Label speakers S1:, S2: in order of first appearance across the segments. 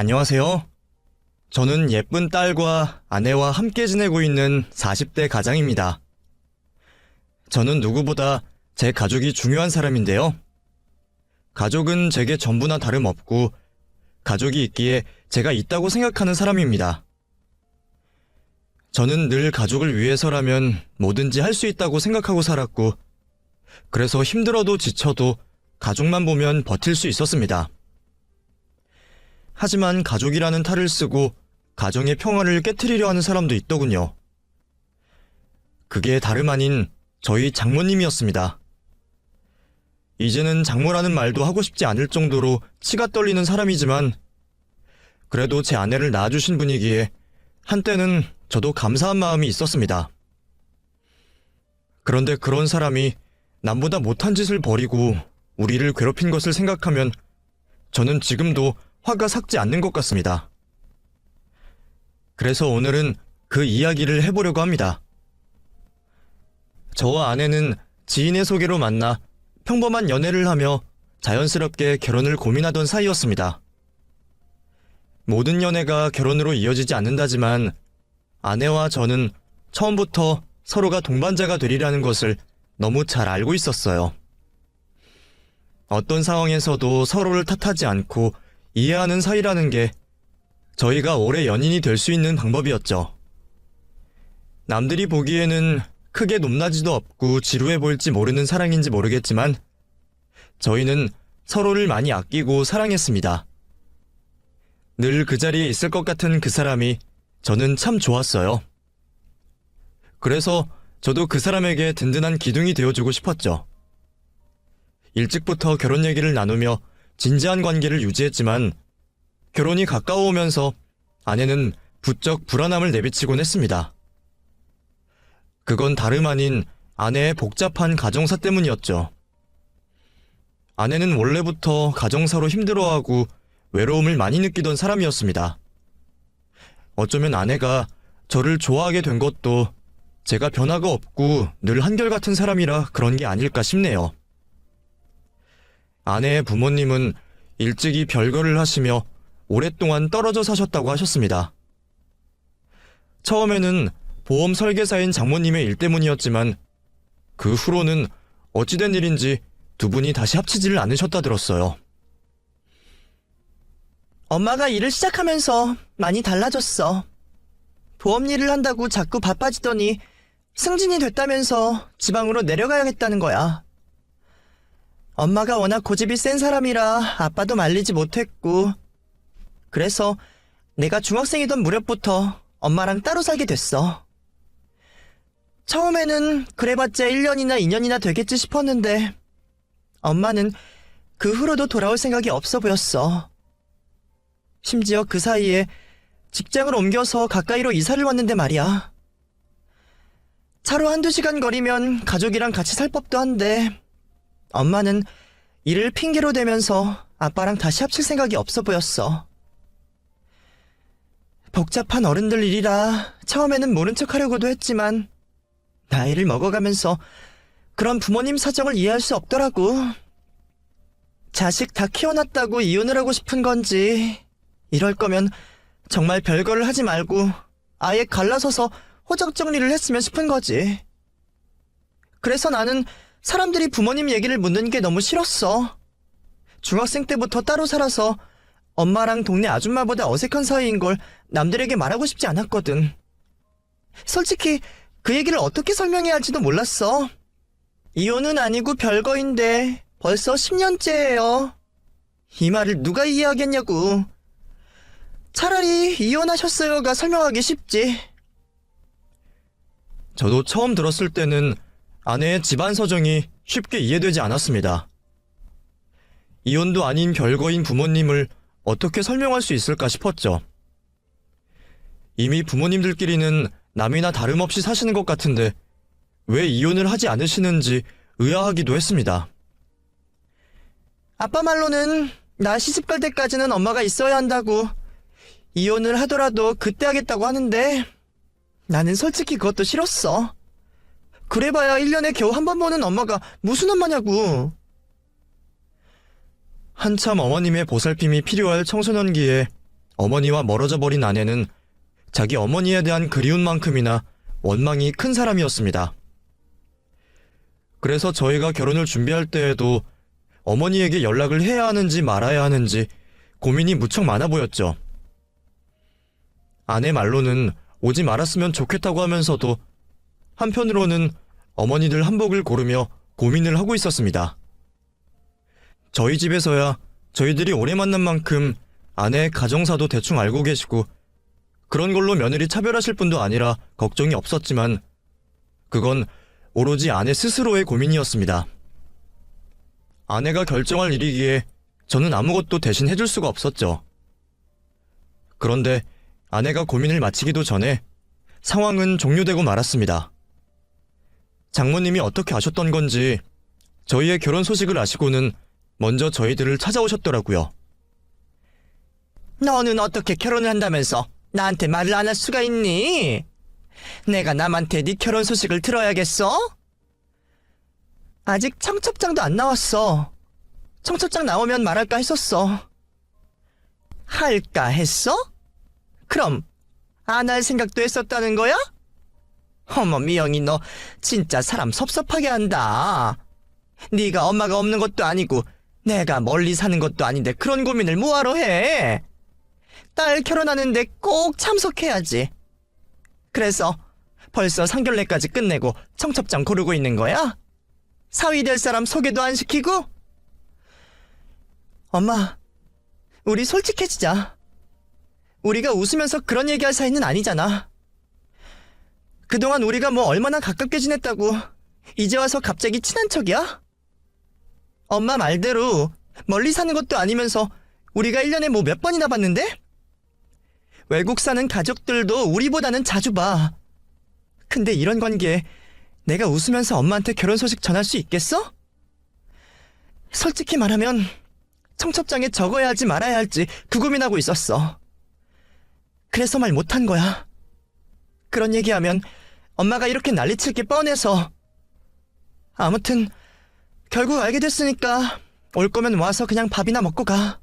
S1: 안녕하세요. 저는 예쁜 딸과 아내와 함께 지내고 있는 40대 가장입니다. 저는 누구보다 제 가족이 중요한 사람인데요. 가족은 제게 전부나 다름없고 가족이 있기에 제가 있다고 생각하는 사람입니다. 저는 늘 가족을 위해서라면 뭐든지 할 수 있다고 생각하고 살았고, 그래서 힘들어도 지쳐도 가족만 보면 버틸 수 있었습니다. 하지만 가족이라는 탈을 쓰고 가정의 평화를 깨트리려 하는 사람도 있더군요. 그게 다름 아닌 저희 장모님이었습니다. 이제는 장모라는 말도 하고 싶지 않을 정도로 치가 떨리는 사람이지만, 그래도 제 아내를 낳아주신 분이기에 한때는 저도 감사한 마음이 있었습니다. 그런데 그런 사람이 남보다 못한 짓을 벌이고 우리를 괴롭힌 것을 생각하면 저는 지금도 화가 삭지 않는 것 같습니다. 그래서 오늘은 그 이야기를 해보려고 합니다. 저와 아내는 지인의 소개로 만나 평범한 연애를 하며 자연스럽게 결혼을 고민하던 사이였습니다. 모든 연애가 결혼으로 이어지지 않는다지만 아내와 저는 처음부터 서로가 동반자가 되리라는 것을 너무 잘 알고 있었어요. 어떤 상황에서도 서로를 탓하지 않고 이해하는 사이라는 게 저희가 오래 연인이 될 수 있는 방법이었죠. 남들이 보기에는 크게 높낮이도 없고 지루해 보일지 모르는 사랑인지 모르겠지만 저희는 서로를 많이 아끼고 사랑했습니다. 늘 그 자리에 있을 것 같은 그 사람이 저는 참 좋았어요. 그래서 저도 그 사람에게 든든한 기둥이 되어주고 싶었죠. 일찍부터 결혼 얘기를 나누며 진지한 관계를 유지했지만 결혼이 가까워오면서 아내는 부쩍 불안함을 내비치곤 했습니다. 그건 다름 아닌 아내의 복잡한 가정사 때문이었죠. 아내는 원래부터 가정사로 힘들어하고 외로움을 많이 느끼던 사람이었습니다. 어쩌면 아내가 저를 좋아하게 된 것도 제가 변화가 없고 늘 한결같은 사람이라 그런 게 아닐까 싶네요. 아내의 부모님은 일찍이 별거를 하시며 오랫동안 떨어져 사셨다고 하셨습니다. 처음에는 보험 설계사인 장모님의 일 때문이었지만 그 후로는 어찌된 일인지 두 분이 다시 합치지를 않으셨다 들었어요.
S2: 엄마가 일을 시작하면서 많이 달라졌어. 보험 일을 한다고 자꾸 바빠지더니 승진이 됐다면서 지방으로 내려가야겠다는 거야. 엄마가 워낙 고집이 센 사람이라 아빠도 말리지 못했고, 그래서 내가 중학생이던 무렵부터 엄마랑 따로 살게 됐어. 처음에는 그래봤자 1년이나 2년이나 되겠지 싶었는데 엄마는 그 후로도 돌아올 생각이 없어 보였어. 심지어 그 사이에 직장을 옮겨서 가까이로 이사를 왔는데 말이야. 차로 1~2시간 거리면 가족이랑 같이 살 법도 한데 엄마는 일을 핑계로 대면서 아빠랑 다시 합칠 생각이 없어 보였어. 복잡한 어른들 일이라 처음에는 모른 척 하려고도 했지만 나이를 먹어가면서 그런 부모님 사정을 이해할 수 없더라고. 자식 다 키워놨다고 이혼을 하고 싶은 건지, 이럴 거면 정말 별거를 하지 말고 아예 갈라서서 호적 정리를 했으면 싶은 거지. 그래서 나는 사람들이 부모님 얘기를 묻는 게 너무 싫었어. 중학생 때부터 따로 살아서 엄마랑 동네 아줌마보다 어색한 사이인 걸 남들에게 말하고 싶지 않았거든. 솔직히 그 얘기를 어떻게 설명해야 할지도 몰랐어. 이혼은 아니고 별거인데 벌써 10년째예요. 이 말을 누가 이해하겠냐고. 차라리 이혼하셨어요가 설명하기 쉽지.
S1: 저도 처음 들었을 때는 아내의 집안 사정이 쉽게 이해되지 않았습니다. 이혼도 아닌 별거인 부모님을 어떻게 설명할 수 있을까 싶었죠. 이미 부모님들끼리는 남이나 다름없이 사시는 것 같은데 왜 이혼을 하지 않으시는지 의아하기도 했습니다.
S2: 아빠 말로는 나 시집갈 때까지는 엄마가 있어야 한다고, 이혼을 하더라도 그때 하겠다고 하는데 나는 솔직히 그것도 싫었어. 그래봐야 1년에 겨우 한 번 보는 엄마가 무슨 엄마냐고.
S1: 한참 어머님의 보살핌이 필요할 청소년기에 어머니와 멀어져 버린 아내는 자기 어머니에 대한 그리움만큼이나 원망이 큰 사람이었습니다. 그래서 저희가 결혼을 준비할 때에도 어머니에게 연락을 해야 하는지 말아야 하는지 고민이 무척 많아 보였죠. 아내 말로는 오지 말았으면 좋겠다고 하면서도 한편으로는 어머니들 한복을 고르며 고민을 하고 있었습니다. 저희 집에서야 저희들이 오래 만난 만큼 아내의 가정사도 대충 알고 계시고 그런 걸로 며느리 차별하실 분도 아니라 걱정이 없었지만 그건 오로지 아내 스스로의 고민이었습니다. 아내가 결정할 일이기에 저는 아무것도 대신 해줄 수가 없었죠. 그런데 아내가 고민을 마치기도 전에 상황은 종료되고 말았습니다. 장모님이 어떻게 아셨던 건지 저희의 결혼 소식을 아시고는 먼저 저희들을 찾아오셨더라고요.
S2: 너는 어떻게 결혼을 한다면서 나한테 말을 안 할 수가 있니? 내가 남한테 네 결혼 소식을 들어야겠어? 아직 청첩장도 안 나왔어. 청첩장 나오면 말할까 했었어. 할까 했어? 그럼 안 할 생각도 했었다는 거야? 어머 미영이 너 진짜 사람 섭섭하게 한다. 네가 엄마가 없는 것도 아니고 내가 멀리 사는 것도 아닌데 그런 고민을 뭐하러 해? 딸 결혼하는데 꼭 참석해야지. 그래서 벌써 상견례까지 끝내고 청첩장 고르고 있는 거야? 사위 될 사람 소개도 안 시키고? 엄마, 우리 솔직해지자. 우리가 웃으면서 그런 얘기할 사이는 아니잖아. 그동안 우리가 뭐 얼마나 가깝게 지냈다고 이제 와서 갑자기 친한 척이야? 엄마 말대로 멀리 사는 것도 아니면서 우리가 1년에 뭐 몇 번이나 봤는데? 외국 사는 가족들도 우리보다는 자주 봐. 근데 이런 관계에 내가 웃으면서 엄마한테 결혼 소식 전할 수 있겠어? 솔직히 말하면 청첩장에 적어야 할지 말아야 할지 그 고민하고 있었어. 그래서 말 못한 거야. 그런 얘기하면 엄마가 이렇게 난리칠 게 뻔해서. 아무튼 결국 알게 됐으니까 올 거면 와서 그냥 밥이나 먹고 가.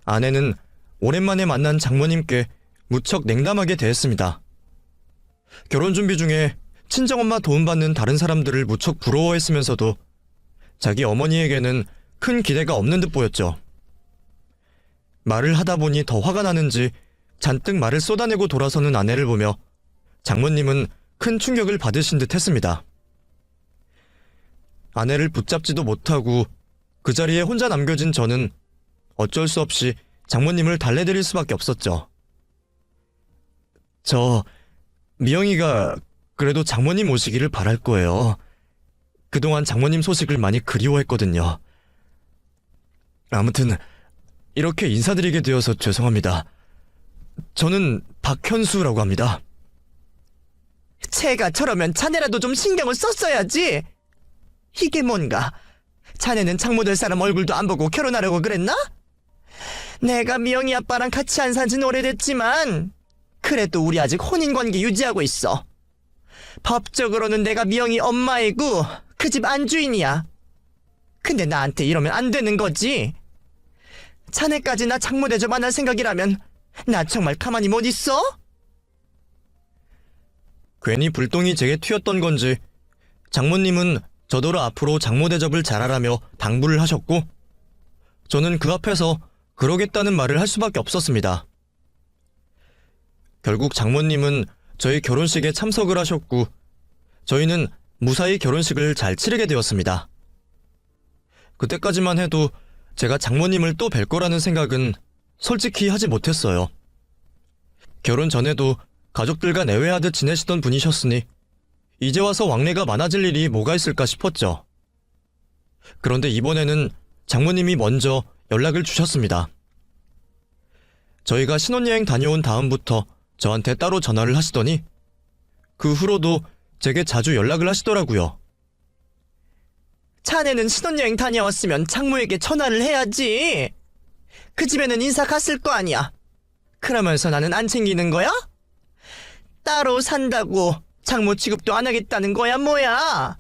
S1: 아내는 오랜만에 만난 장모님께 무척 냉담하게 대했습니다. 결혼 준비 중에 친정엄마 도움받는 다른 사람들을 무척 부러워했으면서도 자기 어머니에게는 큰 기대가 없는 듯 보였죠. 말을 하다 보니 더 화가 나는지 잔뜩 말을 쏟아내고 돌아서는 아내를 보며 장모님은 큰 충격을 받으신 듯 했습니다. 아내를 붙잡지도 못하고 그 자리에 혼자 남겨진 저는 어쩔 수 없이 장모님을 달래드릴 수밖에 없었죠. 미영이가 그래도 장모님 오시기를 바랄 거예요. 그동안 장모님 소식을 많이 그리워했거든요. 아무튼 이렇게 인사드리게 되어서 죄송합니다. 저는 박현수라고 합니다.
S2: 채가 저러면 자네라도 좀 신경을 썼어야지. 이게 뭔가? 자네는 장모될 사람 얼굴도 안 보고 결혼하려고 그랬나? 내가 미영이 아빠랑 같이 안 산 지는 오래됐지만 그래도 우리 아직 혼인관계 유지하고 있어. 법적으로는 내가 미영이 엄마이고 그 집 안주인이야. 근데 나한테 이러면 안 되는 거지. 자네까지 나 장모 대접 안 할 생각이라면 나 정말 가만히 못 있어?
S1: 괜히 불똥이 제게 튀었던 건지 장모님은 저더러 앞으로 장모 대접을 잘하라며 당부를 하셨고 저는 그 앞에서 그러겠다는 말을 할 수밖에 없었습니다. 결국 장모님은 저희 결혼식에 참석을 하셨고 저희는 무사히 결혼식을 잘 치르게 되었습니다. 그때까지만 해도 제가 장모님을 또 뵐 거라는 생각은 솔직히 하지 못했어요. 결혼 전에도 가족들과 내외하듯 지내시던 분이셨으니 이제 와서 왕래가 많아질 일이 뭐가 있을까 싶었죠. 그런데 이번에는 장모님이 먼저 연락을 주셨습니다. 저희가 신혼여행 다녀온 다음부터 저한테 따로 전화를 하시더니 그 후로도 제게 자주 연락을 하시더라고요.
S2: 자네는 신혼여행 다녀왔으면 장모에게 전화를 해야지. 그 집에는 인사 갔을 거 아니야. 그러면서 나는 안 챙기는 거야? 따로 산다고 장모 취급도 안 하겠다는 거야 뭐야?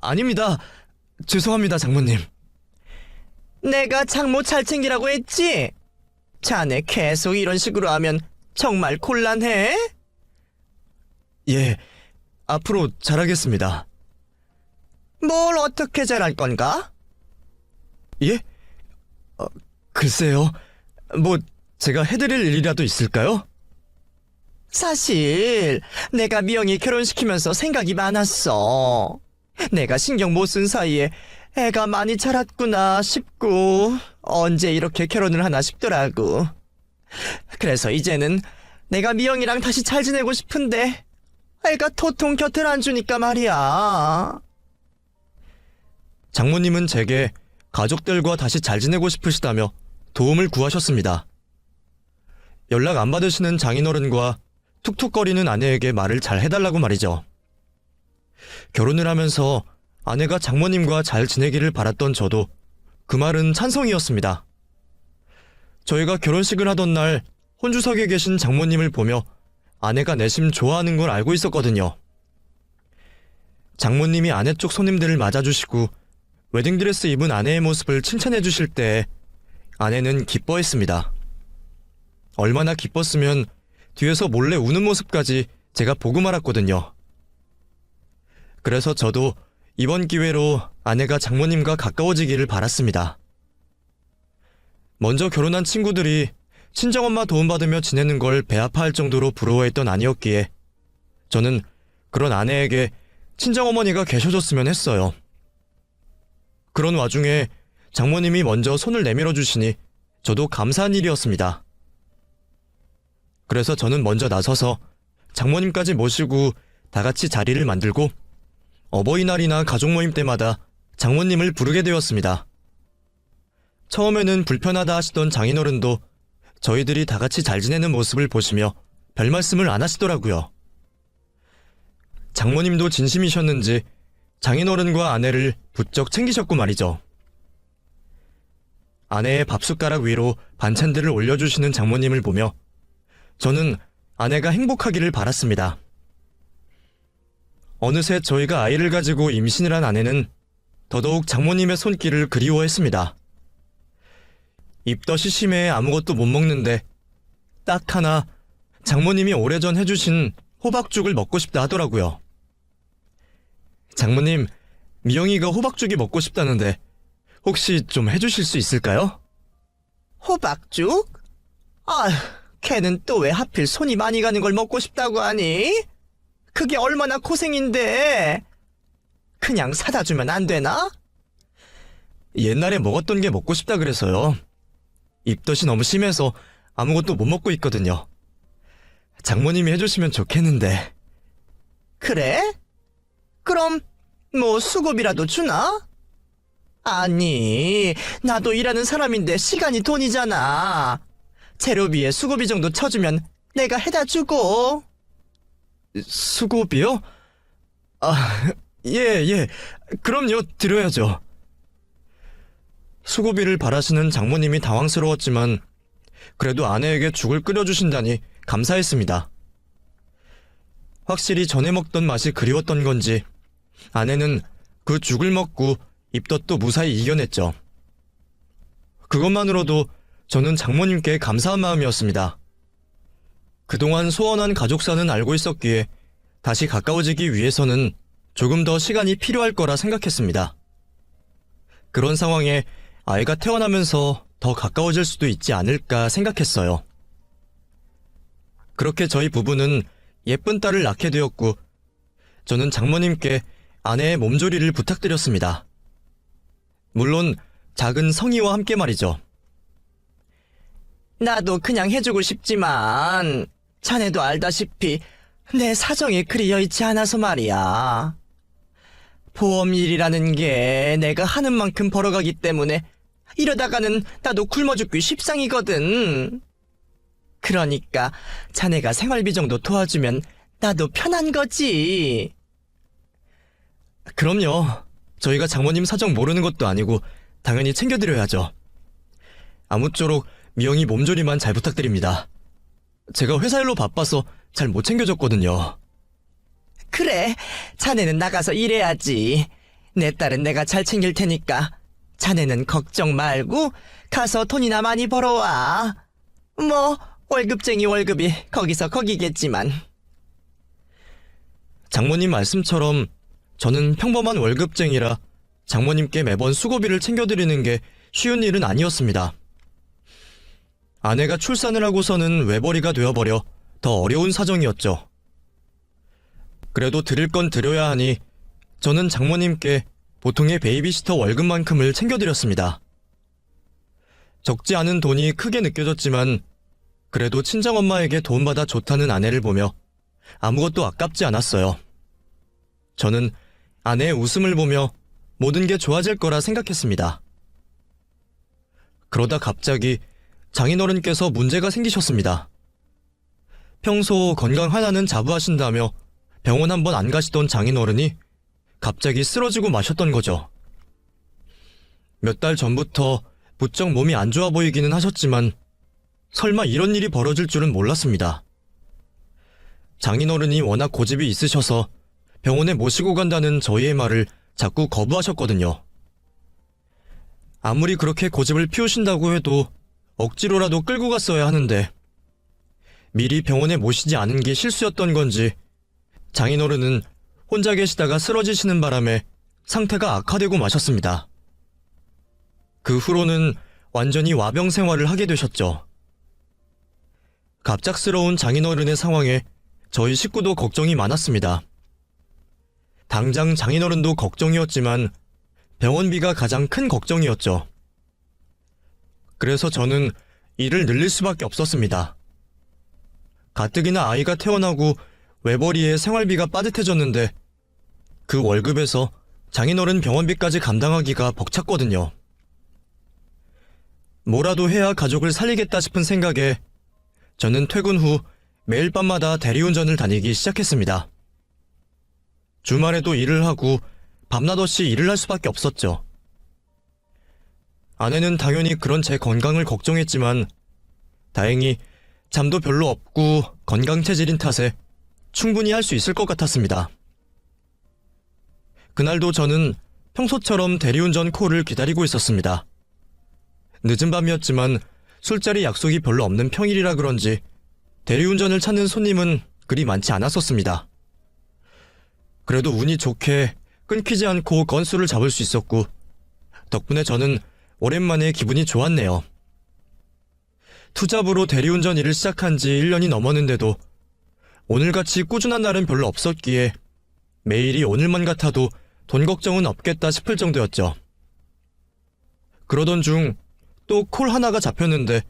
S1: 아닙니다. 죄송합니다, 장모님.
S2: 내가 장모 잘 챙기라고 했지? 자네 계속 이런 식으로 하면 정말 곤란해?
S1: 예, 앞으로 잘하겠습니다.
S2: 뭘 어떻게 잘할 건가?
S1: 예? 글쎄요. 뭐 제가 해드릴 일이라도 있을까요?
S2: 사실 내가 미영이 결혼시키면서 생각이 많았어. 내가 신경 못 쓴 사이에 애가 많이 자랐구나 싶고 언제 이렇게 결혼을 하나 싶더라고. 그래서 이제는 내가 미영이랑 다시 잘 지내고 싶은데 애가 도통 곁을 안 주니까 말이야.
S1: 장모님은 제게 가족들과 다시 잘 지내고 싶으시다며 도움을 구하셨습니다. 연락 안 받으시는 장인어른과 툭툭거리는 아내에게 말을 잘 해달라고 말이죠. 결혼을 하면서 아내가 장모님과 잘 지내기를 바랐던 저도 그 말은 찬성이었습니다. 저희가 결혼식을 하던 날 혼주석에 계신 장모님을 보며 아내가 내심 좋아하는 걸 알고 있었거든요. 장모님이 아내 쪽 손님들을 맞아주시고 웨딩드레스 입은 아내의 모습을 칭찬해 주실 때 아내는 기뻐했습니다. 얼마나 기뻤으면 뒤에서 몰래 우는 모습까지 제가 보고 말았거든요. 그래서 저도 이번 기회로 아내가 장모님과 가까워지기를 바랐습니다. 먼저 결혼한 친구들이 친정엄마 도움받으며 지내는 걸 배아파할 정도로 부러워했던 아니었기에 저는 그런 아내에게 친정어머니가 계셔줬으면 했어요. 그런 와중에 장모님이 먼저 손을 내밀어 주시니 저도 감사한 일이었습니다. 그래서 저는 먼저 나서서 장모님까지 모시고 다 같이 자리를 만들고 어버이날이나 가족 모임 때마다 장모님을 부르게 되었습니다. 처음에는 불편하다 하시던 장인어른도 저희들이 다 같이 잘 지내는 모습을 보시며 별 말씀을 안 하시더라고요. 장모님도 진심이셨는지 장인어른과 아내를 부쩍 챙기셨고 말이죠. 아내의 밥숟가락 위로 반찬들을 올려주시는 장모님을 보며 저는 아내가 행복하기를 바랐습니다. 어느새 저희가 아이를 가지고 임신을 한 아내는 더더욱 장모님의 손길을 그리워했습니다. 입덧이 심해 아무것도 못 먹는데 딱 하나 장모님이 오래전 해주신 호박죽을 먹고 싶다 하더라고요. 장모님, 미영이가 호박죽이 먹고 싶다는데 혹시 좀 해주실 수 있을까요?
S2: 호박죽? 아휴, 걔는 또 왜 하필 손이 많이 가는 걸 먹고 싶다고 하니? 그게 얼마나 고생인데. 그냥 사다 주면 안 되나?
S1: 옛날에 먹었던 게 먹고 싶다 그래서요. 입덧이 너무 심해서 아무것도 못 먹고 있거든요. 장모님이 해주시면 좋겠는데.
S2: 그래? 그럼 뭐 수고비라도 주나? 아니, 나도 일하는 사람인데 시간이 돈이잖아. 재료비에 수고비 정도 쳐주면 내가 해다 주고.
S1: 수고비요? 아, 예. 그럼요, 드려야죠. 수고비를 바라시는 장모님이 당황스러웠지만 그래도 아내에게 죽을 끓여주신다니 감사했습니다. 확실히 전에 먹던 맛이 그리웠던 건지 아내는 그 죽을 먹고 입덧도 무사히 이겨냈죠. 그것만으로도 저는 장모님께 감사한 마음이었습니다. 그동안 소원한 가족사는 알고 있었기에 다시 가까워지기 위해서는 조금 더 시간이 필요할 거라 생각했습니다. 그런 상황에 아이가 태어나면서 더 가까워질 수도 있지 않을까 생각했어요. 그렇게 저희 부부는 예쁜 딸을 낳게 되었고 저는 장모님께 아내의 몸조리를 부탁드렸습니다. 물론 작은 성의와 함께 말이죠.
S2: 나도 그냥 해주고 싶지만 자네도 알다시피 내 사정이 그리 여의치 않아서 말이야. 보험일이라는 게 내가 하는 만큼 벌어가기 때문에 이러다가는 나도 굶어 죽기 십상이거든. 그러니까 자네가 생활비 정도 도와주면 나도 편한 거지.
S1: 그럼요. 저희가 장모님 사정 모르는 것도 아니고 당연히 챙겨드려야죠. 아무쪼록 미영이 몸조리만 잘 부탁드립니다. 제가 회사 일로 바빠서 잘 못 챙겨줬거든요.
S2: 그래, 자네는 나가서 일해야지. 내 딸은 내가 잘 챙길 테니까 자네는 걱정 말고 가서 돈이나 많이 벌어와. 뭐 월급쟁이 월급이 거기서 거기겠지만.
S1: 장모님 말씀처럼 저는 평범한 월급쟁이라 장모님께 매번 수고비를 챙겨드리는 게 쉬운 일은 아니었습니다. 아내가 출산을 하고서는 외벌이가 되어버려 더 어려운 사정이었죠. 그래도 드릴 건 드려야 하니 저는 장모님께 보통의 베이비시터 월급만큼을 챙겨드렸습니다. 적지 않은 돈이 크게 느껴졌지만 그래도 친정엄마에게 도움받아 좋다는 아내를 보며 아무것도 아깝지 않았어요. 저는 아내의 웃음을 보며 모든 게 좋아질 거라 생각했습니다. 그러다 갑자기 장인어른께서 문제가 생기셨습니다. 평소 건강 하나는 자부하신다며 병원 한번 안 가시던 장인어른이 갑자기 쓰러지고 마셨던 거죠. 몇 달 전부터 부쩍 몸이 안 좋아 보이기는 하셨지만 설마 이런 일이 벌어질 줄은 몰랐습니다. 장인어른이 워낙 고집이 있으셔서 병원에 모시고 간다는 저희의 말을 자꾸 거부하셨거든요. 아무리 그렇게 고집을 피우신다고 해도 억지로라도 끌고 갔어야 하는데 미리 병원에 모시지 않은 게 실수였던 건지 장인어른은 혼자 계시다가 쓰러지시는 바람에 상태가 악화되고 마셨습니다. 그 후로는 완전히 와병 생활을 하게 되셨죠. 갑작스러운 장인어른의 상황에 저희 식구도 걱정이 많았습니다. 당장 장인어른도 걱정이었지만 병원비가 가장 큰 걱정이었죠. 그래서 저는 일을 늘릴 수밖에 없었습니다. 가뜩이나 아이가 태어나고 외벌이에 생활비가 빠듯해졌는데 그 월급에서 장인어른 병원비까지 감당하기가 벅찼거든요. 뭐라도 해야 가족을 살리겠다 싶은 생각에 저는 퇴근 후 매일 밤마다 대리운전을 다니기 시작했습니다. 주말에도 일을 하고 밤낮 없이 일을 할 수밖에 없었죠. 아내는 당연히 그런 제 건강을 걱정했지만 다행히 잠도 별로 없고 건강 체질인 탓에 충분히 할 수 있을 것 같았습니다. 그날도 저는 평소처럼 대리운전 콜을 기다리고 있었습니다. 늦은 밤이었지만 술자리 약속이 별로 없는 평일이라 그런지 대리운전을 찾는 손님은 그리 많지 않았었습니다. 그래도 운이 좋게 끊기지 않고 건수를 잡을 수 있었고 덕분에 저는 오랜만에 기분이 좋았네요. 투잡으로 대리운전 일을 시작한 지 1년이 넘었는데도 오늘같이 꾸준한 날은 별로 없었기에 매일이 오늘만 같아도 돈 걱정은 없겠다 싶을 정도였죠. 그러던 중 또 콜 하나가 잡혔는데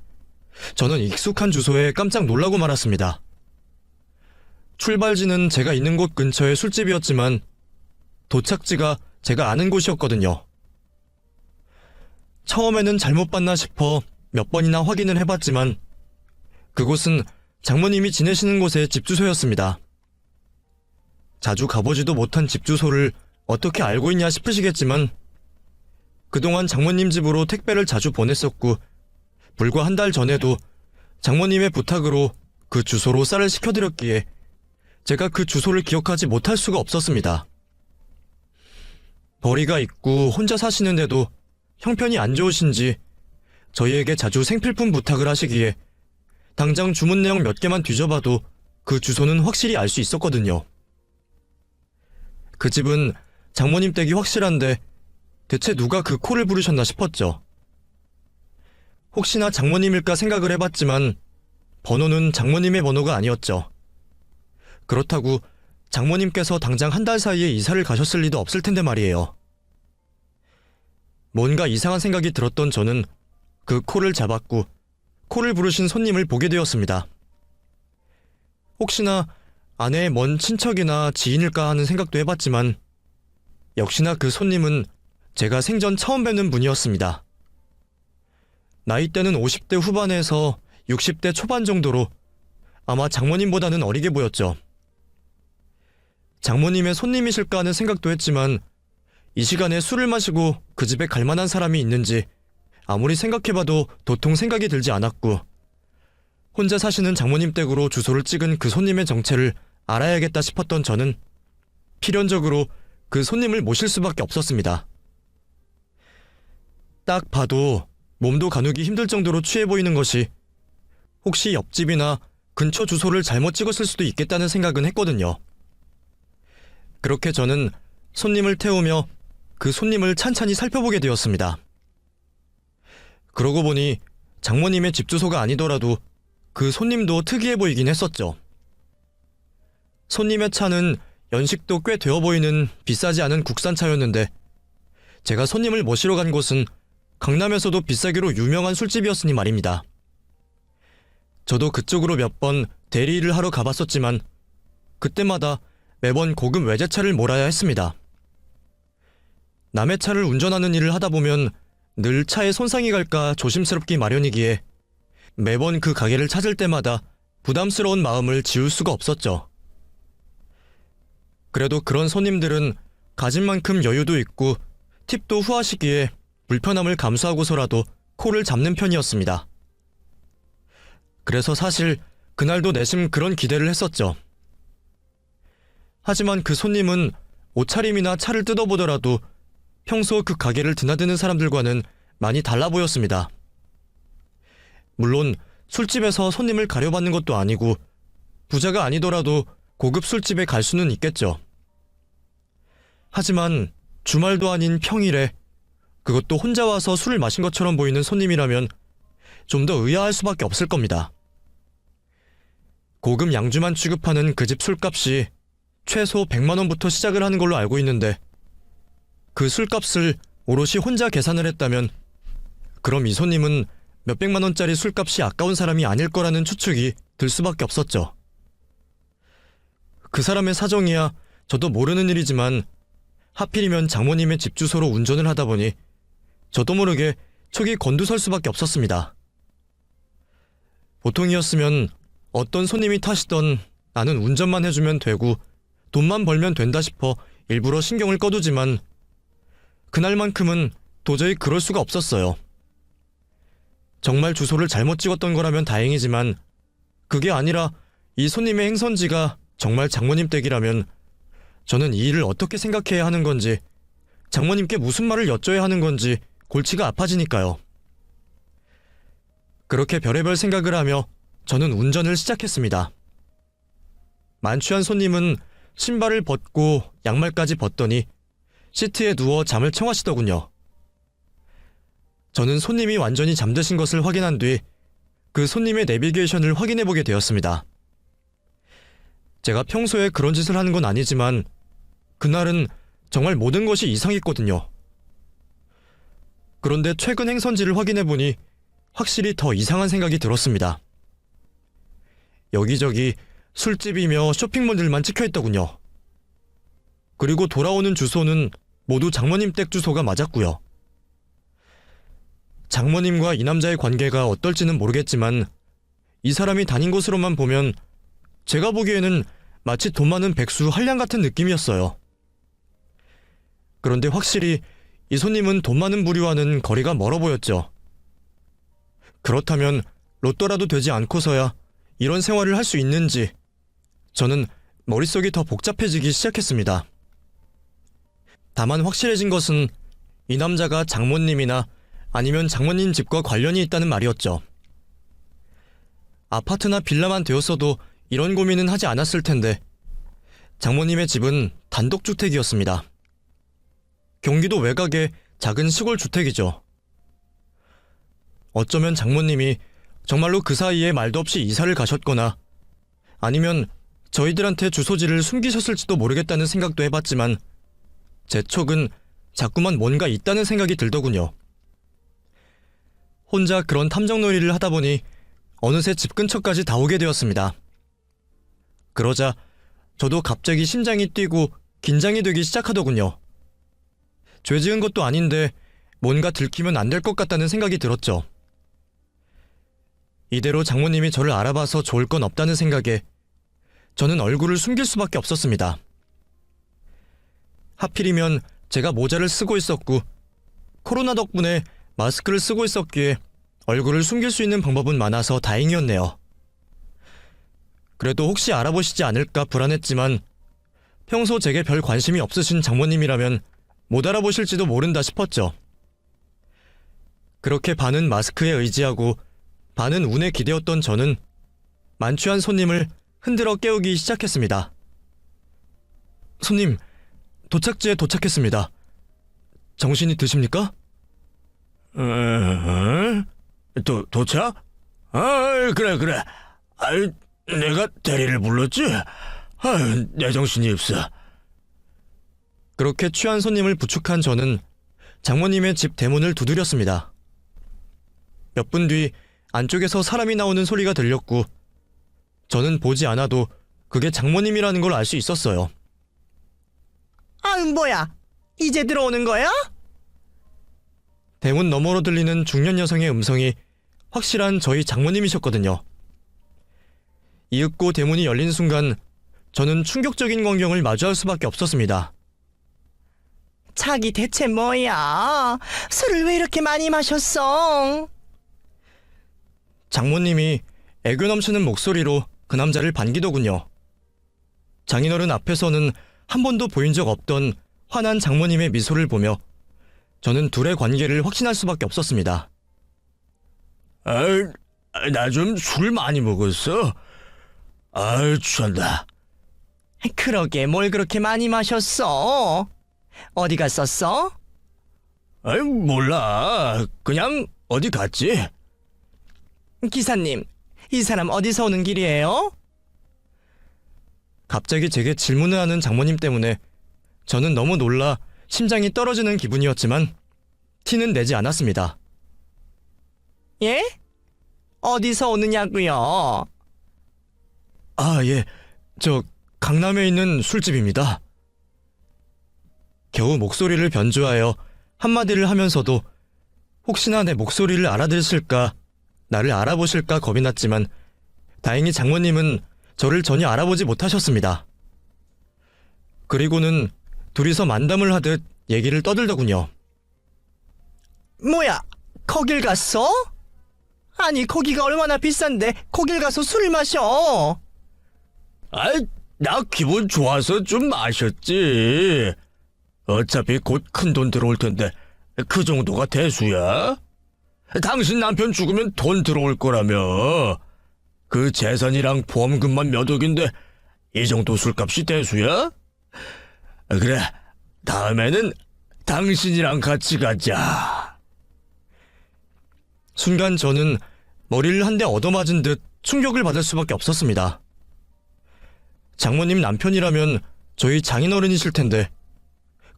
S1: 저는 익숙한 주소에 깜짝 놀라고 말았습니다. 출발지는 제가 있는 곳 근처의 술집이었지만 도착지가 제가 아는 곳이었거든요. 처음에는 잘못 봤나 싶어 몇 번이나 확인을 해봤지만 그곳은 장모님이 지내시는 곳의 집 주소였습니다. 자주 가보지도 못한 집 주소를 어떻게 알고 있냐 싶으시겠지만 그동안 장모님 집으로 택배를 자주 보냈었고 불과 한 달 전에도 장모님의 부탁으로 그 주소로 쌀을 시켜드렸기에 제가 그 주소를 기억하지 못할 수가 없었습니다. 벌이가 있고 혼자 사시는데도 형편이 안 좋으신지 저희에게 자주 생필품 부탁을 하시기에 당장 주문 내용 몇 개만 뒤져봐도 그 주소는 확실히 알 수 있었거든요. 그 집은 장모님 댁이 확실한데 대체 누가 그 콜을 부르셨나 싶었죠. 혹시나 장모님일까 생각을 해봤지만 번호는 장모님의 번호가 아니었죠. 그렇다고 장모님께서 당장 한 달 사이에 이사를 가셨을 리도 없을 텐데 말이에요. 뭔가 이상한 생각이 들었던 저는 그 콜을 잡았고 콜을 부르신 손님을 보게 되었습니다. 혹시나 아내의 먼 친척이나 지인일까 하는 생각도 해봤지만 역시나 그 손님은 제가 생전 처음 뵙는 분이었습니다. 나이대는 50대 후반에서 60대 초반 정도로 아마 장모님보다는 어리게 보였죠. 장모님의 손님이실까 하는 생각도 했지만 이 시간에 술을 마시고 그 집에 갈 만한 사람이 있는지 아무리 생각해봐도 도통 생각이 들지 않았고 혼자 사시는 장모님 댁으로 주소를 찍은 그 손님의 정체를 알아야겠다 싶었던 저는 필연적으로 그 손님을 모실 수밖에 없었습니다. 딱 봐도 몸도 가누기 힘들 정도로 취해 보이는 것이 혹시 옆집이나 근처 주소를 잘못 찍었을 수도 있겠다는 생각은 했거든요. 그렇게 저는 손님을 태우며 그 손님을 찬찬히 살펴보게 되었습니다. 그러고 보니 장모님의 집 주소가 아니더라도 그 손님도 특이해 보이긴 했었죠. 손님의 차는 연식도 꽤 되어 보이는 비싸지 않은 국산차였는데 제가 손님을 모시러 간 곳은 강남에서도 비싸기로 유명한 술집이었으니 말입니다. 저도 그쪽으로 몇 번 대리일을 하러 가봤었지만 그때마다 매번 고급 외제차를 몰아야 했습니다. 남의 차를 운전하는 일을 하다 보면 늘 차에 손상이 갈까 조심스럽기 마련이기에 매번 그 가게를 찾을 때마다 부담스러운 마음을 지울 수가 없었죠. 그래도 그런 손님들은 가진 만큼 여유도 있고 팁도 후하시기에 불편함을 감수하고서라도 코를 잡는 편이었습니다. 그래서 사실 그날도 내심 그런 기대를 했었죠. 하지만 그 손님은 옷차림이나 차를 뜯어보더라도 평소 그 가게를 드나드는 사람들과는 많이 달라 보였습니다. 물론 술집에서 손님을 가려받는 것도 아니고 부자가 아니더라도 고급 술집에 갈 수는 있겠죠. 하지만 주말도 아닌 평일에 그것도 혼자 와서 술을 마신 것처럼 보이는 손님이라면 좀 더 의아할 수밖에 없을 겁니다. 고급 양주만 취급하는 그 집 술값이 최소 100만 원부터 시작을 하는 걸로 알고 있는데 그 술값을 오롯이 혼자 계산을 했다면 그럼 이 손님은 몇백만 원짜리 술값이 아까운 사람이 아닐 거라는 추측이 들 수밖에 없었죠. 그 사람의 사정이야 저도 모르는 일이지만 하필이면 장모님의 집 주소로 운전을 하다 보니 저도 모르게 촉이 곤두설 수밖에 없었습니다. 보통이었으면 어떤 손님이 타시던 나는 운전만 해주면 되고 돈만 벌면 된다 싶어 일부러 신경을 꺼두지만 그날만큼은 도저히 그럴 수가 없었어요. 정말 주소를 잘못 찍었던 거라면 다행이지만 그게 아니라 이 손님의 행선지가 정말 장모님 댁이라면 저는 이 일을 어떻게 생각해야 하는 건지 장모님께 무슨 말을 여쭤야 하는 건지 골치가 아파지니까요. 그렇게 별의별 생각을 하며 저는 운전을 시작했습니다. 만취한 손님은 신발을 벗고 양말까지 벗더니 시트에 누워 잠을 청하시더군요. 저는 손님이 완전히 잠드신 것을 확인한 뒤 그 손님의 내비게이션을 확인해보게 되었습니다. 제가 평소에 그런 짓을 하는 건 아니지만 그날은 정말 모든 것이 이상했거든요. 그런데 최근 행선지를 확인해보니 확실히 더 이상한 생각이 들었습니다. 여기저기 술집이며 쇼핑몰들만 찍혀있더군요. 그리고 돌아오는 주소는 모두 장모님 댁 주소가 맞았고요. 장모님과 이 남자의 관계가 어떨지는 모르겠지만 이 사람이 다닌 곳으로만 보면 제가 보기에는 마치 돈 많은 백수 한량 같은 느낌이었어요. 그런데 확실히 이 손님은 돈 많은 부류와는 거리가 멀어 보였죠. 그렇다면 로또라도 되지 않고서야 이런 생활을 할 수 있는지 저는 머릿속이 더 복잡해지기 시작했습니다. 다만 확실해진 것은 이 남자가 장모님이나 아니면 장모님 집과 관련이 있다는 말이었죠. 아파트나 빌라만 되었어도 이런 고민은 하지 않았을 텐데 장모님의 집은 단독주택이었습니다. 경기도 외곽의 작은 시골 주택이죠. 어쩌면 장모님이 정말로 그 사이에 말도 없이 이사를 가셨거나 아니면 저희들한테 주소지를 숨기셨을지도 모르겠다는 생각도 해봤지만 제 촉은 자꾸만 뭔가 있다는 생각이 들더군요. 혼자 그런 탐정놀이를 하다 보니 어느새 집 근처까지 다 오게 되었습니다. 그러자 저도 갑자기 심장이 뛰고 긴장이 되기 시작하더군요. 죄 지은 것도 아닌데 뭔가 들키면 안 될 것 같다는 생각이 들었죠. 이대로 장모님이 저를 알아봐서 좋을 건 없다는 생각에 저는 얼굴을 숨길 수밖에 없었습니다. 하필이면 제가 모자를 쓰고 있었고 코로나 덕분에 마스크를 쓰고 있었기에 얼굴을 숨길 수 있는 방법은 많아서 다행이었네요. 그래도 혹시 알아보시지 않을까 불안했지만 평소 제게 별 관심이 없으신 장모님이라면 못 알아보실지도 모른다 싶었죠. 그렇게 반은 마스크에 의지하고 반은 운에 기대었던 저는 만취한 손님을 흔들어 깨우기 시작했습니다. 손님, 도착지에 도착했습니다. 정신이 드십니까?
S3: 도착? 그래. 내가 대리를 불렀지? 내 정신이 없어.
S1: 그렇게 취한 손님을 부축한 저는 장모님의 집 대문을 두드렸습니다. 몇 분 뒤 안쪽에서 사람이 나오는 소리가 들렸고 저는 보지 않아도 그게 장모님이라는 걸 알 수 있었어요.
S2: 뭐야? 이제 들어오는 거야?
S1: 대문 너머로 들리는 중년 여성의 음성이 확실한 저희 장모님이셨거든요. 이윽고 대문이 열린 순간 저는 충격적인 광경을 마주할 수밖에 없었습니다.
S2: 자기 대체 뭐야? 술을 왜 이렇게 많이 마셨어?
S1: 장모님이 애교 넘치는 목소리로 그 남자를 반기더군요. 장인어른 앞에서는 한 번도 보인 적 없던 환한 장모님의 미소를 보며 저는 둘의 관계를 확신할 수밖에 없었습니다.
S3: 나 좀 술 많이 먹었어. 취한다.
S2: 그러게 뭘 그렇게 많이 마셨어? 어디 갔었어?
S3: 몰라. 그냥 어디 갔지?
S2: 기사님, 이 사람 어디서 오는 길이에요?
S1: 갑자기 제게 질문을 하는 장모님 때문에 저는 너무 놀라 심장이 떨어지는 기분이었지만 티는 내지 않았습니다.
S2: 예? 어디서 오느냐고요?
S1: 예. 저 강남에 있는 술집입니다. 겨우 목소리를 변주하여 한마디를 하면서도 혹시나 내 목소리를 알아들으실까, 나를 알아보실까 겁이 났지만 다행히 장모님은 저를 전혀 알아보지 못하셨습니다. 그리고는 둘이서 만담을 하듯 얘기를 떠들더군요.
S2: 뭐야, 거길 갔어? 아니, 거기가 얼마나 비싼데 거길 가서 술을 마셔?
S3: 나 기분 좋아서 좀 마셨지. 어차피 곧 큰 돈 들어올 텐데 그 정도가 대수야? 당신 남편 죽으면 돈 들어올 거라며. 그 재산이랑 보험금만 몇 억인데 이 정도 술값이 대수야? 그래, 다음에는 당신이랑 같이 가자.
S1: 순간 저는 머리를 한 대 얻어맞은 듯 충격을 받을 수밖에 없었습니다. 장모님 남편이라면 저희 장인어른이실 텐데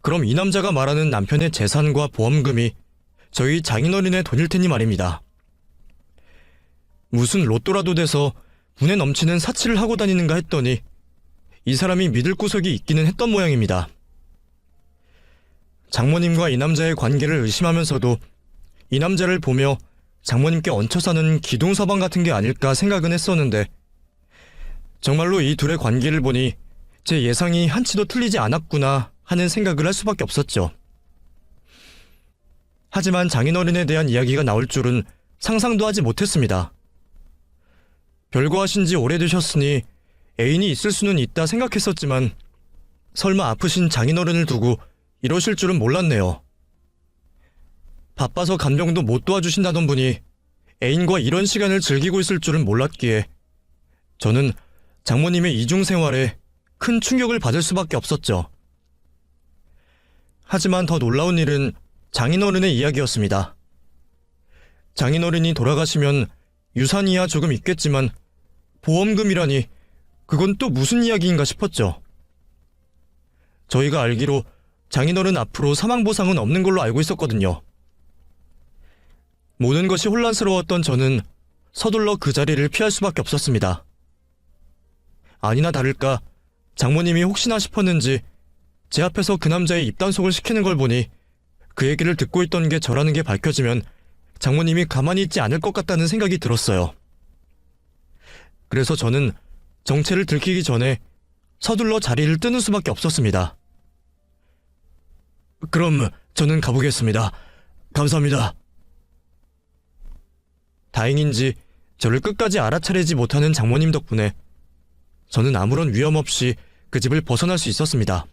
S1: 그럼 이 남자가 말하는 남편의 재산과 보험금이 저희 장인어른의 돈일 테니 말입니다. 무슨 로또라도 돼서 분에 넘치는 사치를 하고 다니는가 했더니 이 사람이 믿을 구석이 있기는 했던 모양입니다. 장모님과 이 남자의 관계를 의심하면서도 이 남자를 보며 장모님께 얹혀 사는 기둥서방 같은 게 아닐까 생각은 했었는데 정말로 이 둘의 관계를 보니 제 예상이 한치도 틀리지 않았구나 하는 생각을 할 수밖에 없었죠. 하지만 장인어른에 대한 이야기가 나올 줄은 상상도 하지 못했습니다. 별거하신 지 오래되셨으니 애인이 있을 수는 있다 생각했었지만 설마 아프신 장인어른을 두고 이러실 줄은 몰랐네요. 바빠서 간병도 못 도와주신다던 분이 애인과 이런 시간을 즐기고 있을 줄은 몰랐기에 저는 장모님의 이중 생활에 큰 충격을 받을 수밖에 없었죠. 하지만 더 놀라운 일은 장인어른의 이야기였습니다. 장인어른이 돌아가시면 유산이야 조금 있겠지만 보험금이라니 그건 또 무슨 이야기인가 싶었죠. 저희가 알기로 장인어른 앞으로 사망보상은 없는 걸로 알고 있었거든요. 모든 것이 혼란스러웠던 저는 서둘러 그 자리를 피할 수밖에 없었습니다. 아니나 다를까 장모님이 혹시나 싶었는지 제 앞에서 그 남자의 입단속을 시키는 걸 보니 그 얘기를 듣고 있던 게 저라는 게 밝혀지면 장모님이 가만히 있지 않을 것 같다는 생각이 들었어요. 그래서 저는 정체를 들키기 전에 서둘러 자리를 뜨는 수밖에 없었습니다. 그럼 저는 가보겠습니다. 감사합니다. 다행인지 저를 끝까지 알아차리지 못하는 장모님 덕분에 저는 아무런 위험 없이 그 집을 벗어날 수 있었습니다.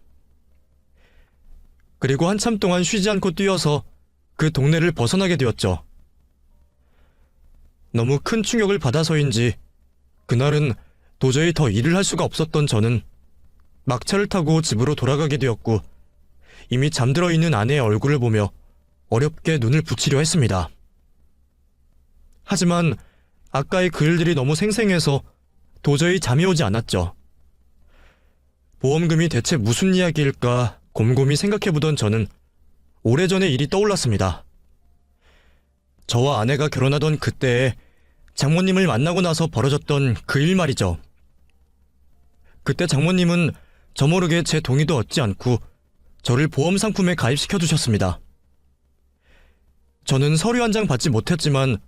S1: 그리고 한참 동안 쉬지 않고 뛰어서 그 동네를 벗어나게 되었죠. 너무 큰 충격을 받아서인지 그날은 도저히 더 일을 할 수가 없었던 저는 막차를 타고 집으로 돌아가게 되었고 이미 잠들어 있는 아내의 얼굴을 보며 어렵게 눈을 붙이려 했습니다. 하지만 아까의 그 일들이 너무 생생해서 도저히 잠이 오지 않았죠. 보험금이 대체 무슨 이야기일까 곰곰이 생각해보던 저는 오래전의 일이 떠올랐습니다. 저와 아내가 결혼하던 그때에 장모님을 만나고 나서 벌어졌던 그 일 말이죠. 그때 장모님은 저 모르게 제 동의도 얻지 않고 저를 보험 상품에 가입시켜 두셨습니다. 저는 서류 한 장 받지 못했지만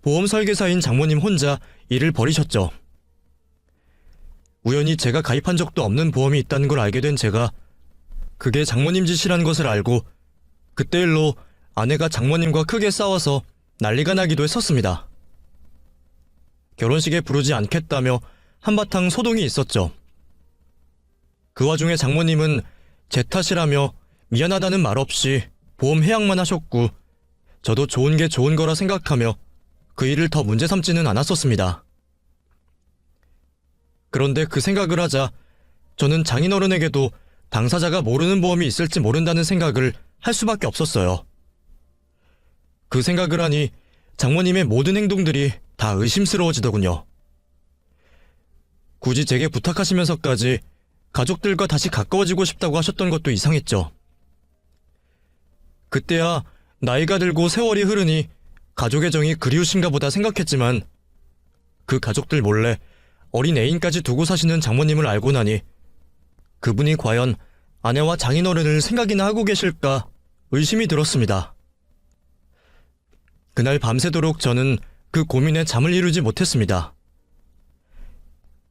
S1: 보험 설계사인 장모님 혼자 일을 벌이셨죠. 우연히 제가 가입한 적도 없는 보험이 있다는 걸 알게 된 제가 그게 장모님 짓이라는 것을 알고 그때 일로 아내가 장모님과 크게 싸워서 난리가 나기도 했었습니다. 결혼식에 부르지 않겠다며 한바탕 소동이 있었죠. 그 와중에 장모님은 제 탓이라며 미안하다는 말 없이 보험 해약만 하셨고 저도 좋은 게 좋은 거라 생각하며 그 일을 더 문제 삼지는 않았었습니다. 그런데 그 생각을 하자 저는 장인어른에게도 당사자가 모르는 보험이 있을지 모른다는 생각을 할 수밖에 없었어요. 그 생각을 하니 장모님의 모든 행동들이 다 의심스러워지더군요. 굳이 제게 부탁하시면서까지 가족들과 다시 가까워지고 싶다고 하셨던 것도 이상했죠. 그때야 나이가 들고 세월이 흐르니 가족의 정이 그리우신가 보다 생각했지만 그 가족들 몰래 어린 애인까지 두고 사시는 장모님을 알고 나니 그분이 과연 아내와 장인어른을 생각이나 하고 계실까 의심이 들었습니다. 그날 밤새도록 저는 그 고민에 잠을 이루지 못했습니다.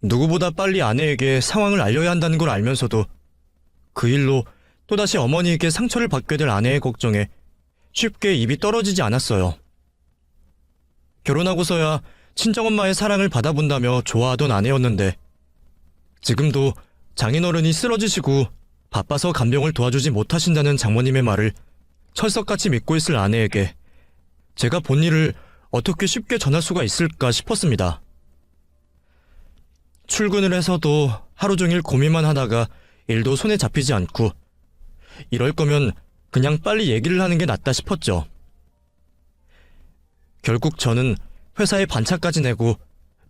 S1: 누구보다 빨리 아내에게 상황을 알려야 한다는 걸 알면서도 그 일로 또다시 어머니에게 상처를 받게 될 아내의 걱정에 쉽게 입이 떨어지지 않았어요. 결혼하고서야 친정엄마의 사랑을 받아본다며 좋아하던 아내였는데 지금도 장인어른이 쓰러지시고 바빠서 간병을 도와주지 못하신다는 장모님의 말을 철석같이 믿고 있을 아내에게 제가 본 일을 어떻게 쉽게 전할 수가 있을까 싶었습니다. 출근을 해서도 하루 종일 고민만 하다가 일도 손에 잡히지 않고 이럴 거면 그냥 빨리 얘기를 하는 게 낫다 싶었죠. 결국 저는 회사에 반차까지 내고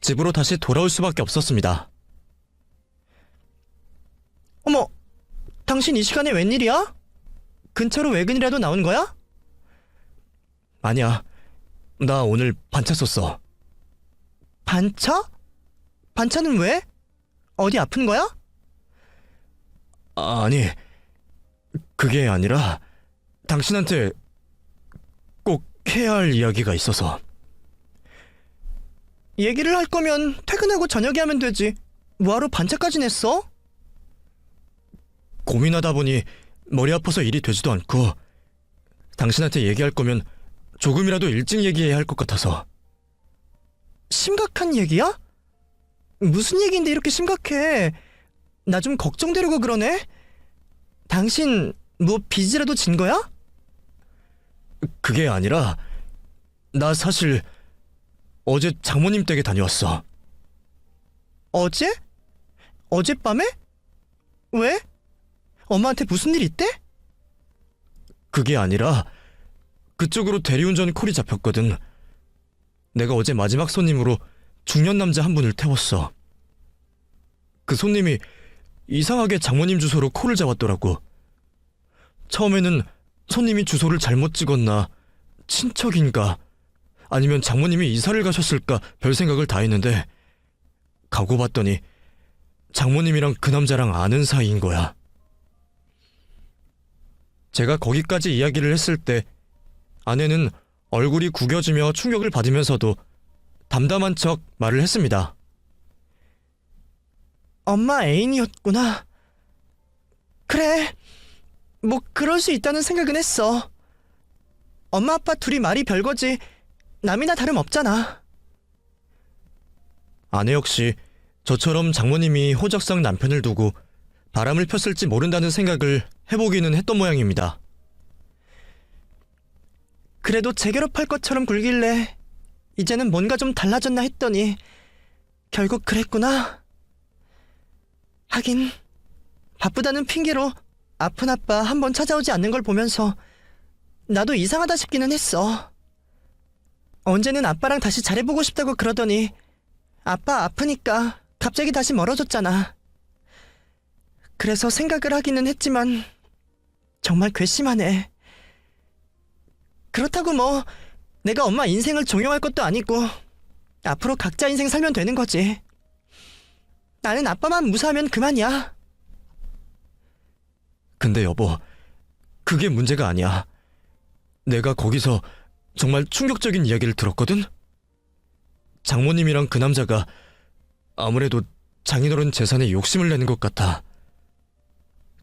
S1: 집으로 다시 돌아올 수밖에 없었습니다.
S2: 어머, 당신 이 시간에 웬일이야? 근처로 외근이라도 나온 거야?
S1: 아니야, 나 오늘 반차 썼어.
S2: 반차? 반차는 왜? 어디 아픈 거야?
S1: 아니, 그게 아니라 당신한테 꼭 해야 할 이야기가 있어서.
S2: 얘기를 할 거면 퇴근하고 저녁에 하면 되지. 뭐하러 반차까지 냈어?
S1: 고민하다 보니 머리 아파서 일이 되지도 않고 당신한테 얘기할 거면 조금이라도 일찍 얘기해야 할 것 같아서.
S2: 심각한 얘기야? 무슨 얘기인데 이렇게 심각해? 나 좀 걱정되려고 그러네? 당신 뭐 빚이라도 진 거야?
S1: 그게 아니라 나 사실 어제 장모님 댁에 다녀왔어.
S2: 어제? 어젯밤에? 왜? 엄마한테 무슨 일 있대?
S1: 그게 아니라 그쪽으로 대리운전 콜이 잡혔거든. 내가 어제 마지막 손님으로 중년 남자 한 분을 태웠어. 그 손님이 이상하게 장모님 주소로 콜을 잡았더라고. 처음에는 손님이 주소를 잘못 찍었나, 친척인가, 아니면 장모님이 이사를 가셨을까 별 생각을 다 했는데 가고 봤더니 장모님이랑 그 남자랑 아는 사이인 거야. 제가 거기까지 이야기를 했을 때 아내는 얼굴이 구겨지며 충격을 받으면서도 담담한 척 말을 했습니다.
S2: 엄마 애인이었구나. 그래, 뭐 그럴 수 있다는 생각은 했어. 엄마 아빠 둘이 말이 별거지 남이나 다름없잖아.
S1: 아내 역시 저처럼 장모님이 호적상 남편을 두고 바람을 폈을지 모른다는 생각을 해보기는 했던 모양입니다.
S2: 그래도 재결합할 것처럼 굴길래 이제는 뭔가 좀 달라졌나 했더니 결국 그랬구나. 하긴 바쁘다는 핑계로 아픈 아빠 한 번 찾아오지 않는 걸 보면서 나도 이상하다 싶기는 했어. 언제는 아빠랑 다시 잘해보고 싶다고 그러더니 아빠 아프니까 갑자기 다시 멀어졌잖아. 그래서 생각을 하기는 했지만 정말 괘씸하네. 그렇다고 뭐 내가 엄마 인생을 종용할 것도 아니고 앞으로 각자 인생 살면 되는 거지. 나는 아빠만 무사하면 그만이야.
S1: 근데 여보, 그게 문제가 아니야. 내가 거기서 정말 충격적인 이야기를 들었거든? 장모님이랑 그 남자가 아무래도 장인어른 재산에 욕심을 내는 것 같아.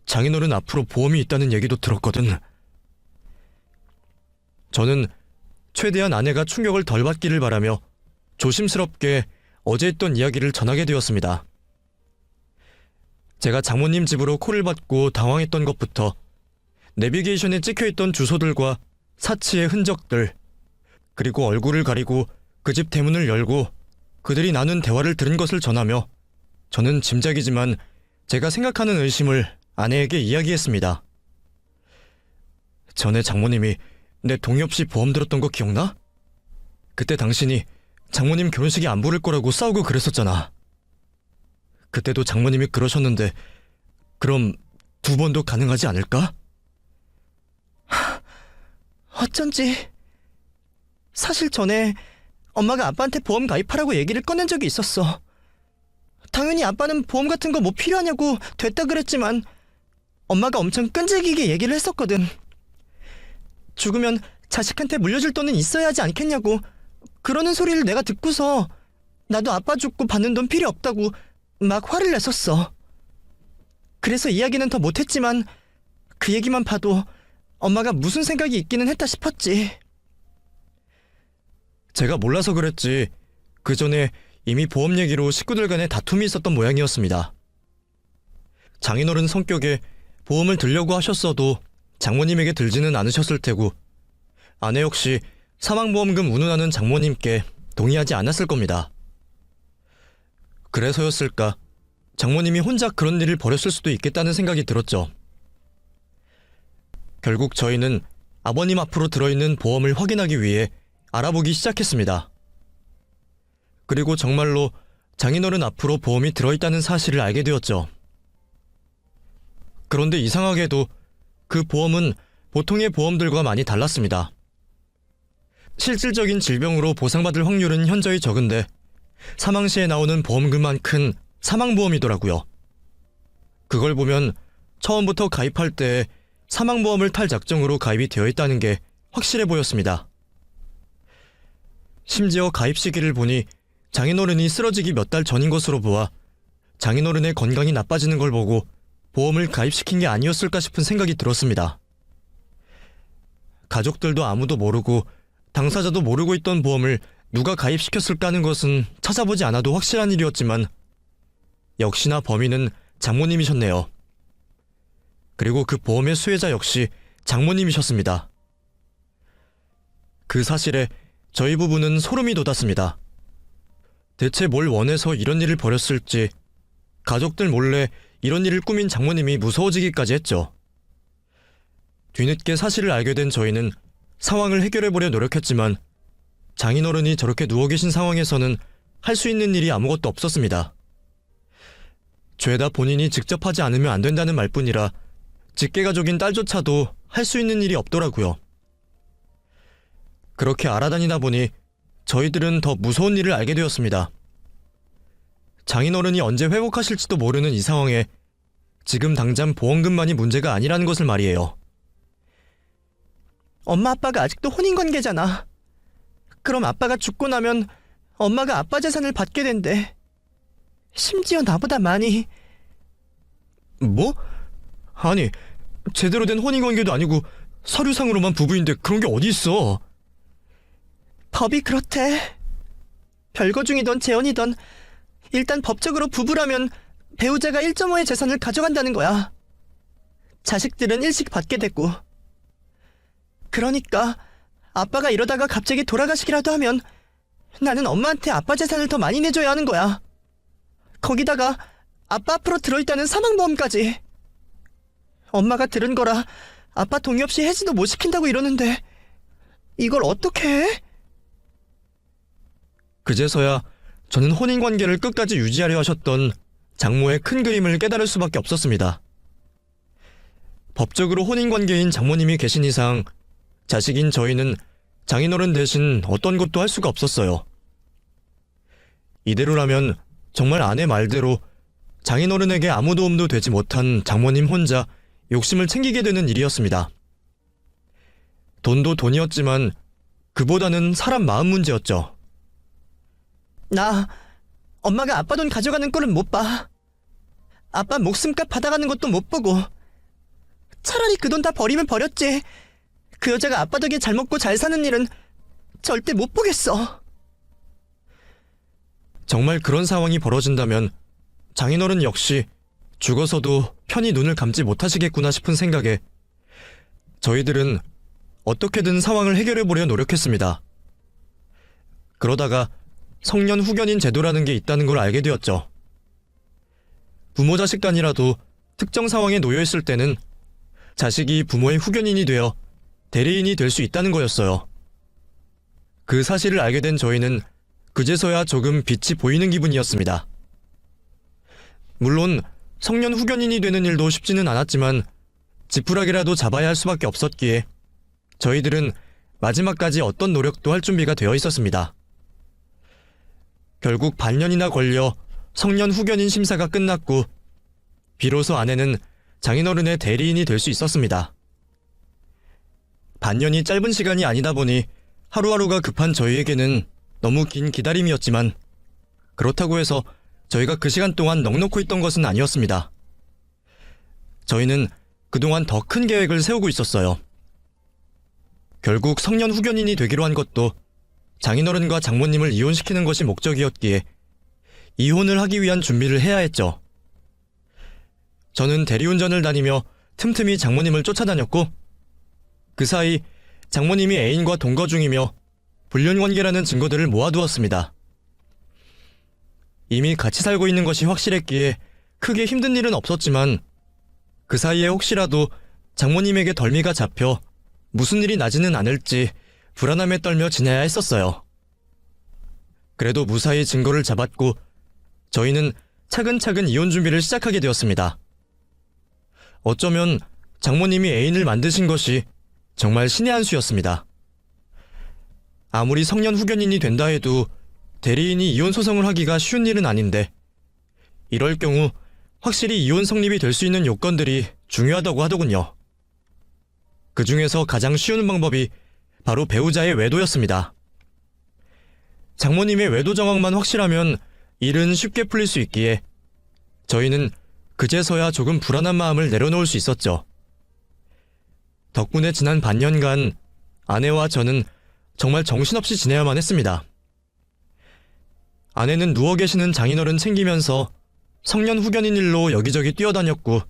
S1: 장인어른 앞으로 보험이 있다는 얘기도 들었거든. 저는 최대한 아내가 충격을 덜 받기를 바라며 조심스럽게 어제 했던 이야기를 전하게 되었습니다. 제가 장모님 집으로 콜을 받고 당황했던 것부터 내비게이션에 찍혀있던 주소들과 사치의 흔적들, 그리고 얼굴을 가리고 그 집 대문을 열고 그들이 나눈 대화를 들은 것을 전하며 저는 짐작이지만 제가 생각하는 의심을 아내에게 이야기했습니다. 전에 장모님이 내 동의 없이 보험 들었던 거 기억나? 그때 당신이 장모님 결혼식에 안 부를 거라고 싸우고 그랬었잖아. 그때도 장모님이 그러셨는데 그럼 2번도 가능하지 않을까?
S2: 어쩐지 사실 전에 엄마가 아빠한테 보험 가입하라고 얘기를 꺼낸 적이 있었어. 당연히 아빠는 보험 같은 거 뭐 필요하냐고 됐다 그랬지만 엄마가 엄청 끈질기게 얘기를 했었거든. 죽으면 자식한테 물려줄 돈은 있어야 하지 않겠냐고 그러는 소리를 내가 듣고서 나도 아빠 죽고 받는 돈 필요 없다고 막 화를 냈었어. 그래서 이야기는 더 못했지만 그 얘기만 봐도 엄마가 무슨 생각이 있기는 했다 싶었지.
S1: 제가 몰라서 그랬지 그 전에 이미 보험 얘기로 식구들 간에 다툼이 있었던 모양이었습니다. 장인어른 성격에 보험을 들려고 하셨어도 장모님에게 들지는 않으셨을 테고 아내 역시 사망보험금 운운하는 장모님께 동의하지 않았을 겁니다. 그래서였을까 장모님이 혼자 그런 일을 벌였을 수도 있겠다는 생각이 들었죠. 결국 저희는 아버님 앞으로 들어있는 보험을 확인하기 위해 알아보기 시작했습니다. 그리고 정말로 장인어른 앞으로 보험이 들어있다는 사실을 알게 되었죠. 그런데 이상하게도 그 보험은 보통의 보험들과 많이 달랐습니다. 실질적인 질병으로 보상받을 확률은 현저히 적은데 사망 시에 나오는 보험금만 큰 사망보험이더라고요. 그걸 보면 처음부터 가입할 때 사망보험을 탈 작정으로 가입이 되어 있다는 게 확실해 보였습니다. 심지어 가입 시기를 보니 장인어른이 쓰러지기 몇 달 전인 것으로 보아 장인어른의 건강이 나빠지는 걸 보고 보험을 가입시킨 게 아니었을까 싶은 생각이 들었습니다. 가족들도 아무도 모르고 당사자도 모르고 있던 보험을 누가 가입시켰을까 하는 것은 찾아보지 않아도 확실한 일이었지만 역시나 범인은 장모님이셨네요. 그리고 그 보험의 수혜자 역시 장모님이셨습니다. 그 사실에 저희 부부는 소름이 돋았습니다. 대체 뭘 원해서 이런 일을 벌였을지 가족들 몰래 이런 일을 꾸민 장모님이 무서워지기까지 했죠. 뒤늦게 사실을 알게 된 저희는 상황을 해결해보려 노력했지만 장인어른이 저렇게 누워 계신 상황에서는 할 수 있는 일이 아무것도 없었습니다. 죄다 본인이 직접 하지 않으면 안 된다는 말뿐이라 직계가족인 딸조차도 할 수 있는 일이 없더라고요. 그렇게 알아다니다 보니 저희들은 더 무서운 일을 알게 되었습니다. 장인어른이 언제 회복하실지도 모르는 이 상황에 지금 당장 보험금만이 문제가 아니라는 것을 말이에요.
S2: 엄마 아빠가 아직도 혼인관계잖아. 그럼 아빠가 죽고 나면 엄마가 아빠 재산을 받게 된대. 심지어 나보다 많이.
S1: 뭐? 아니, 제대로 된 혼인관계도 아니고 서류상으로만 부부인데 그런 게 어디 있어?
S2: 법이 그렇대. 별거 중이던 재혼이던 일단 법적으로 부부라면 배우자가 1.5의 재산을 가져간다는 거야. 자식들은 일식 받게 되고. 그러니까 아빠가 이러다가 갑자기 돌아가시기라도 하면 나는 엄마한테 아빠 재산을 더 많이 내줘야 하는 거야. 거기다가 아빠 앞으로 들어있다는 사망보험까지. 엄마가 들은 거라 아빠 동의 없이 해지도 못 시킨다고 이러는데 이걸 어떻게 해?
S1: 그제서야 저는 혼인관계를 끝까지 유지하려 하셨던 장모의 큰 그림을 깨달을 수밖에 없었습니다. 법적으로 혼인관계인 장모님이 계신 이상 자식인 저희는 장인어른 대신 어떤 것도 할 수가 없었어요. 이대로라면 정말 아내 말대로 장인어른에게 아무 도움도 되지 못한 장모님 혼자 욕심을 챙기게 되는 일이었습니다. 돈도 돈이었지만 그보다는 사람 마음 문제였죠.
S2: 나 엄마가 아빠 돈 가져가는 꼴은 못 봐. 아빠 목숨값 받아가는 것도 못 보고. 차라리 그 돈 다 버리면 버렸지. 그 여자가 아빠 덕에 잘 먹고 잘 사는 일은 절대 못 보겠어.
S1: 정말 그런 상황이 벌어진다면 장인어른 역시 죽어서도 편히 눈을 감지 못하시겠구나 싶은 생각에 저희들은 어떻게든 상황을 해결해보려 노력했습니다. 그러다가 성년 후견인 제도라는 게 있다는 걸 알게 되었죠. 부모 자식 단이라도 특정 상황에 놓여있을 때는 자식이 부모의 후견인이 되어 대리인이 될 수 있다는 거였어요. 그 사실을 알게 된 저희는 그제서야 조금 빛이 보이는 기분이었습니다. 물론 성년 후견인이 되는 일도 쉽지는 않았지만 지푸라기라도 잡아야 할 수밖에 없었기에 저희들은 마지막까지 어떤 노력도 할 준비가 되어 있었습니다. 결국 반년이나 걸려 성년 후견인 심사가 끝났고 비로소 아내는 장인어른의 대리인이 될 수 있었습니다. 반년이 짧은 시간이 아니다 보니 하루하루가 급한 저희에게는 너무 긴 기다림이었지만 그렇다고 해서 저희가 그 시간 동안 넋놓고 있던 것은 아니었습니다. 저희는 그동안 더 큰 계획을 세우고 있었어요. 결국 성년 후견인이 되기로 한 것도 장인어른과 장모님을 이혼시키는 것이 목적이었기에 이혼을 하기 위한 준비를 해야 했죠. 저는 대리운전을 다니며 틈틈이 장모님을 쫓아다녔고 그 사이 장모님이 애인과 동거 중이며 불륜관계라는 증거들을 모아두었습니다. 이미 같이 살고 있는 것이 확실했기에 크게 힘든 일은 없었지만 그 사이에 혹시라도 장모님에게 덜미가 잡혀 무슨 일이 나지는 않을지 불안함에 떨며 지내야 했었어요. 그래도 무사히 증거를 잡았고 저희는 차근차근 이혼 준비를 시작하게 되었습니다. 어쩌면 장모님이 애인을 만드신 것이 정말 신의 한 수였습니다. 아무리 성년 후견인이 된다 해도 대리인이 이혼 소송을 하기가 쉬운 일은 아닌데 이럴 경우 확실히 이혼 성립이 될 수 있는 요건들이 중요하다고 하더군요. 그 중에서 가장 쉬운 방법이 바로 배우자의 외도였습니다. 장모님의 외도 정황만 확실하면 일은 쉽게 풀릴 수 있기에 저희는 그제서야 조금 불안한 마음을 내려놓을 수 있었죠. 덕분에 지난 반년간 아내와 저는 정말 정신없이 지내야만 했습니다. 아내는 누워 계시는 장인어른 챙기면서 성년 후견인 일로 여기저기 뛰어다녔고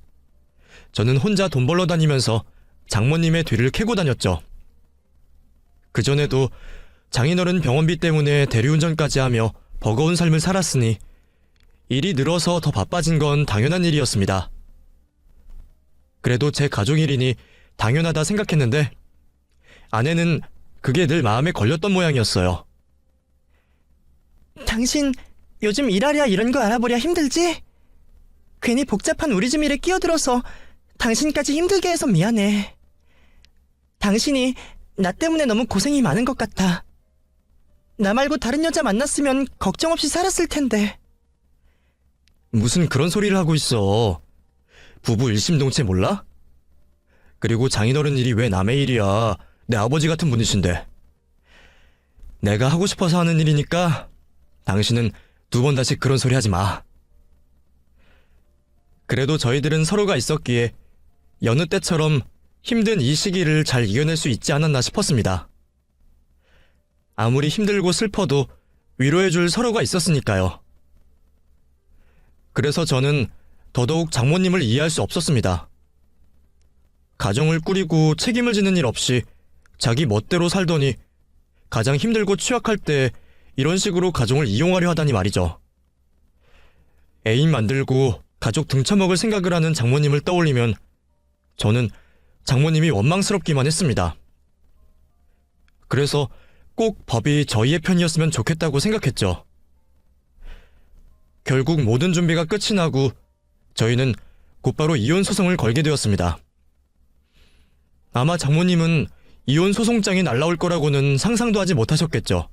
S1: 저는 혼자 돈 벌러 다니면서 장모님의 뒤를 캐고 다녔죠. 그전에도 장인어른 병원비 때문에 대리운전까지 하며 버거운 삶을 살았으니 일이 늘어서 더 바빠진 건 당연한 일이었습니다. 그래도 제 가족 일이니 당연하다 생각했는데 아내는 그게 늘 마음에 걸렸던 모양이었어요.
S2: 당신 요즘 일하랴 이런 거 알아보랴 힘들지? 괜히 복잡한 우리 집 일에 끼어들어서 당신까지 힘들게 해서 미안해. 당신이 나 때문에 너무 고생이 많은 것 같아. 나 말고 다른 여자 만났으면 걱정 없이 살았을 텐데.
S1: 무슨 그런 소리를 하고 있어. 부부 일심동체 몰라? 그리고 장인어른 일이 왜 남의 일이야. 내 아버지 같은 분이신데. 내가 하고 싶어서 하는 일이니까 당신은 두 번 다시 그런 소리 하지 마. 그래도 저희들은 서로가 있었기에 여느 때처럼 힘든 이 시기를 잘 이겨낼 수 있지 않았나 싶었습니다. 아무리 힘들고 슬퍼도 위로해줄 서로가 있었으니까요. 그래서 저는 더더욱 장모님을 이해할 수 없었습니다. 가정을 꾸리고 책임을 지는 일 없이 자기 멋대로 살더니 가장 힘들고 취약할 때 이런 식으로 가정을 이용하려 하다니 말이죠. 애인 만들고 가족 등쳐먹을 생각을 하는 장모님을 떠올리면 저는 장모님이 원망스럽기만 했습니다. 그래서 꼭 법이 저희의 편이었으면 좋겠다고 생각했죠. 결국 모든 준비가 끝이 나고 저희는 곧바로 이혼 소송을 걸게 되었습니다. 아마 장모님은 이혼 소송장이 날라올 거라고는 상상도 하지 못하셨겠죠.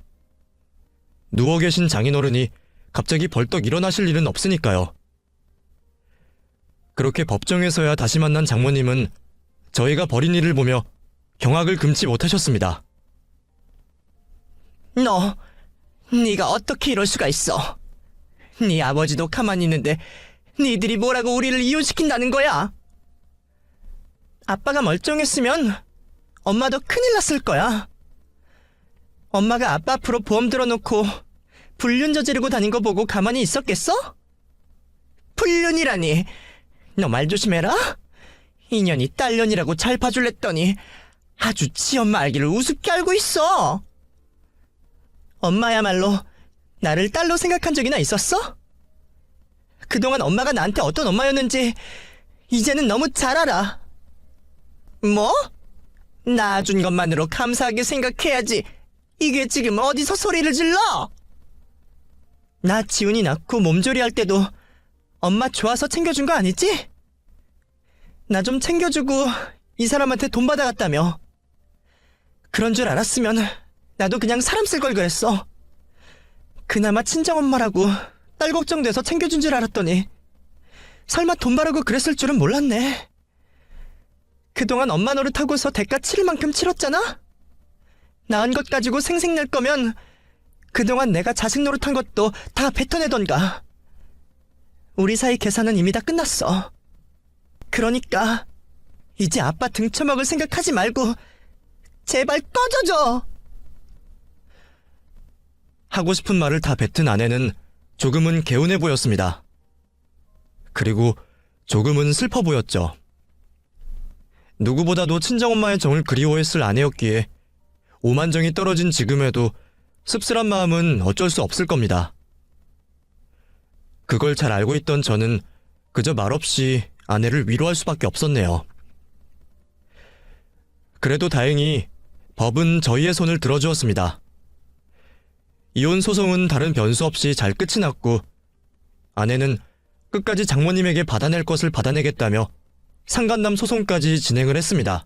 S1: 누워 계신 장인어른이 갑자기 벌떡 일어나실 일은 없으니까요. 그렇게 법정에서야 다시 만난 장모님은 저희가 벌인 일을 보며 경악을 금치 못하셨습니다.
S2: 네가 어떻게 이럴 수가 있어? 네 아버지도 가만히 있는데 니들이 뭐라고 우리를 이혼시킨다는 거야? 아빠가 멀쩡했으면 엄마도 큰일 났을 거야. 엄마가 아빠 앞으로 보험 들어놓고 불륜 저지르고 다닌 거 보고 가만히 있었겠어? 불륜이라니. 너 말 조심해라. 인연이 딸년이라고 잘 봐줄랬더니 아주 지 엄마 알기를 우습게 알고 있어. 엄마야말로 나를 딸로 생각한 적이나 있었어? 그동안 엄마가 나한테 어떤 엄마였는지 이제는 너무 잘 알아. 뭐? 낳아준 것만으로 감사하게 생각해야지. 이게 지금 어디서 소리를 질러? 나 지훈이 낳고 몸조리 할 때도 엄마 좋아서 챙겨준 거 아니지? 나 좀 챙겨주고 이 사람한테 돈 받아갔다며. 그런 줄 알았으면 나도 그냥 사람 쓸 걸 그랬어. 그나마 친정엄마라고 딸 걱정돼서 챙겨준 줄 알았더니 설마 돈 바라고 그랬을 줄은 몰랐네. 그동안 엄마 노릇하고서 대가 치를 만큼 치렀잖아? 낳은 것 가지고 생색낼 거면 그동안 내가 자식 노릇한 것도 다 뱉어내던가. 우리 사이 계산은 이미 다 끝났어. 그러니까 이제 아빠 등쳐먹을 생각하지 말고 제발 꺼져줘.
S1: 하고 싶은 말을 다 뱉은 아내는 조금은 개운해 보였습니다. 그리고 조금은 슬퍼 보였죠. 누구보다도 친정엄마의 정을 그리워했을 아내였기에 오만정이 떨어진 지금에도 씁쓸한 마음은 어쩔 수 없을 겁니다. 그걸 잘 알고 있던 저는 그저 말없이 아내를 위로할 수밖에 없었네요. 그래도 다행히 법은 저희의 손을 들어주었습니다. 이혼 소송은 다른 변수 없이 잘 끝이 났고 아내는 끝까지 장모님에게 받아낼 것을 받아내겠다며 상간남 소송까지 진행을 했습니다.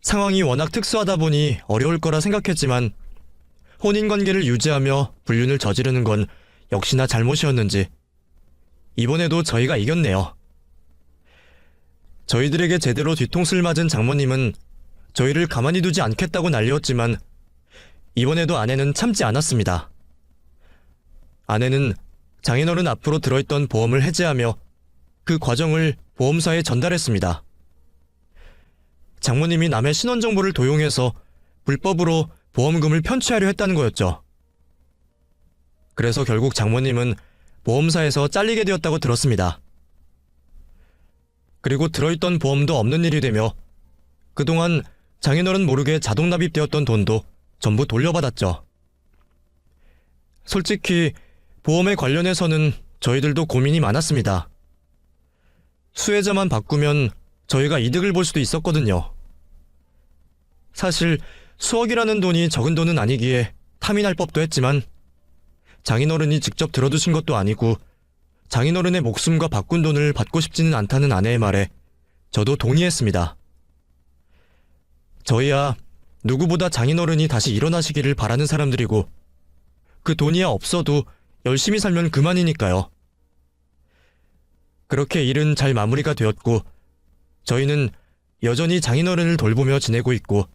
S1: 상황이 워낙 특수하다 보니 어려울 거라 생각했지만 혼인관계를 유지하며 불륜을 저지르는 건 역시나 잘못이었는지 이번에도 저희가 이겼네요. 저희들에게 제대로 뒤통수를 맞은 장모님은 저희를 가만히 두지 않겠다고 난리였지만 이번에도 아내는 참지 않았습니다. 아내는 장인어른 앞으로 들어있던 보험을 해지하며 그 과정을 보험사에 전달했습니다. 장모님이 남의 신원정보를 도용해서 불법으로 보험금을 편취하려 했다는 거였죠. 그래서 결국 장모님은 보험사에서 잘리게 되었다고 들었습니다. 그리고 들어있던 보험도 없는 일이 되며 그동안 장인어른 모르게 자동 납입되었던 돈도 전부 돌려받았죠. 솔직히 보험에 관련해서는 저희들도 고민이 많았습니다. 수혜자만 바꾸면 저희가 이득을 볼 수도 있었거든요. 사실 수억이라는 돈이 적은 돈은 아니기에 탐이 날 법도 했지만 장인어른이 직접 들어두신 것도 아니고 장인어른의 목숨과 바꾼 돈을 받고 싶지는 않다는 아내의 말에 저도 동의했습니다. 저희야 누구보다 장인어른이 다시 일어나시기를 바라는 사람들이고 그 돈이야 없어도 열심히 살면 그만이니까요. 그렇게 일은 잘 마무리가 되었고 저희는 여전히 장인어른을 돌보며 지내고 있고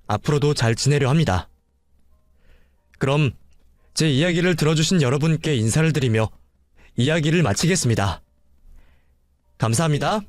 S1: 앞으로도 잘 지내려 합니다. 그럼 제 이야기를 들어주신 여러분께 인사를 드리며 이야기를 마치겠습니다. 감사합니다.